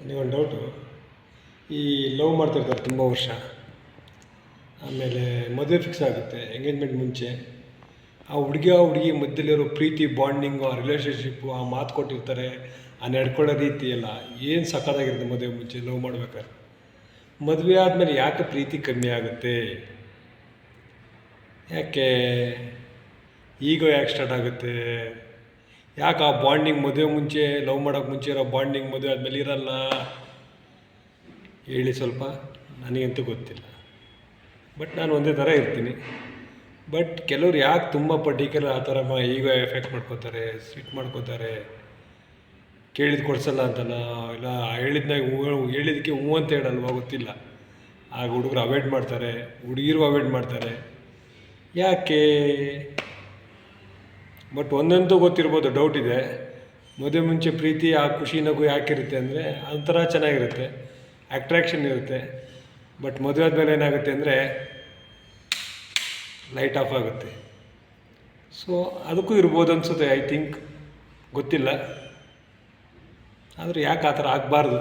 ನನಗೊಂದು ಡೌಟು. ಈ ಲವ್ ಮಾಡ್ತಿರ್ತಾರೆ ತುಂಬ ವರ್ಷ, ಆಮೇಲೆ ಮದುವೆ ಫಿಕ್ಸ್ ಆಗುತ್ತೆ ಎಂಗೇಜ್ಮೆಂಟ್ ಮುಂಚೆ. ಆ ಹುಡುಗಿ ಮಧ್ಯದಲ್ಲಿರೋ ಪ್ರೀತಿ, ಬಾಂಡಿಂಗು, ಆ ರಿಲೇಷನ್ಶಿಪ್ಪು, ಆ ಮಾತು ಕೊಟ್ಟಿರ್ತಾರೆ, ಆ ನಡ್ಕೊಳ್ಳೋ ರೀತಿ ಎಲ್ಲ ಏನು ಸಖತ್ತಾಗಿರುತ್ತೆ ಮದುವೆ ಮುಂಚೆ ಲವ್ ಮಾಡ್ಬೇಕಾದ್ರೆ. ಮದುವೆ ಆದಮೇಲೆ ಯಾಕೆ ಪ್ರೀತಿ ಕಮ್ಮಿ ಆಗುತ್ತೆ? ಯಾಕೆ ಈಗೋ ಯಾಕೆ ಸ್ಟಾರ್ಟ್ ಆಗುತ್ತೆ? ಯಾಕೆ ಆ ಬಾಂಡಿಂಗ್ ಮದುವೆ ಮುಂಚೆ, ಲವ್ ಮಾಡೋಕ್ಕೆ ಮುಂಚೆ ಇರೋ ಬಾಂಡಿಂಗ್ ಮದುವೆ ಆದಮೇಲೆ ಇರಲ್ಲ? ಹೇಳಿ ಸ್ವಲ್ಪ. ನನಗಂತೂ ಗೊತ್ತಿಲ್ಲ, ಬಟ್ ನಾನು ಒಂದೇ ಥರ ಇರ್ತೀನಿ. ಬಟ್ ಕೆಲವ್ರು ಯಾಕೆ ತುಂಬ ಪರ್ಟಿಕ್ಯುಲರ್ ಆ ಥರ ಈಗ ಎಫೆಕ್ಟ್ ಮಾಡ್ಕೋತಾರೆ, ಸ್ವೀಟ್ ಮಾಡ್ಕೋತಾರೆ, ಕೇಳಿದ ಕೊಡ್ಸಲ್ಲ ಅಂತಲ್ಲ, ಇಲ್ಲ ಹೇಳಿದ್ನಾಗ ಹೇಳಿದ್ದಕ್ಕೆ ಹ್ಞೂ ಅಂತ ಹೇಳಲ್ವ ಗೊತ್ತಿಲ್ಲ. ಆಗ ಹುಡುಗರು ಅವಾಯ್ಡ್ ಮಾಡ್ತಾರೆ, ಹುಡುಗಿರು ಅವಾಯ್ಡ್ ಮಾಡ್ತಾರೆ. ಯಾಕೆ? ಬಟ್ ಒಂದಂತೂ ಗೊತ್ತಿರ್ಬೋದು, ಡೌಟ್ ಇದೆ. ಮದುವೆ ಮುಂಚೆ ಪ್ರೀತಿ, ಆ ಖುಷಿ ನಗು ಯಾಕಿರುತ್ತೆ ಅಂದರೆ ಒಂಥರ ಚೆನ್ನಾಗಿರುತ್ತೆ, ಅಟ್ರ್ಯಾಕ್ಷನ್ ಇರುತ್ತೆ. ಬಟ್ ಮದುವೆ ಆದಮೇಲೆ ಏನಾಗುತ್ತೆ ಅಂದರೆ ಲೈಟ್ ಆಫ್ ಆಗುತ್ತೆ. ಸೊ ಅದಕ್ಕೂ ಇರ್ಬೋದು ಅನಿಸುತ್ತೆ, ಐ ಥಿಂಕ್, ಗೊತ್ತಿಲ್ಲ. ಆದರೆ ಯಾಕೆ ಆ ಥರ ಆಗಬಾರ್ದು?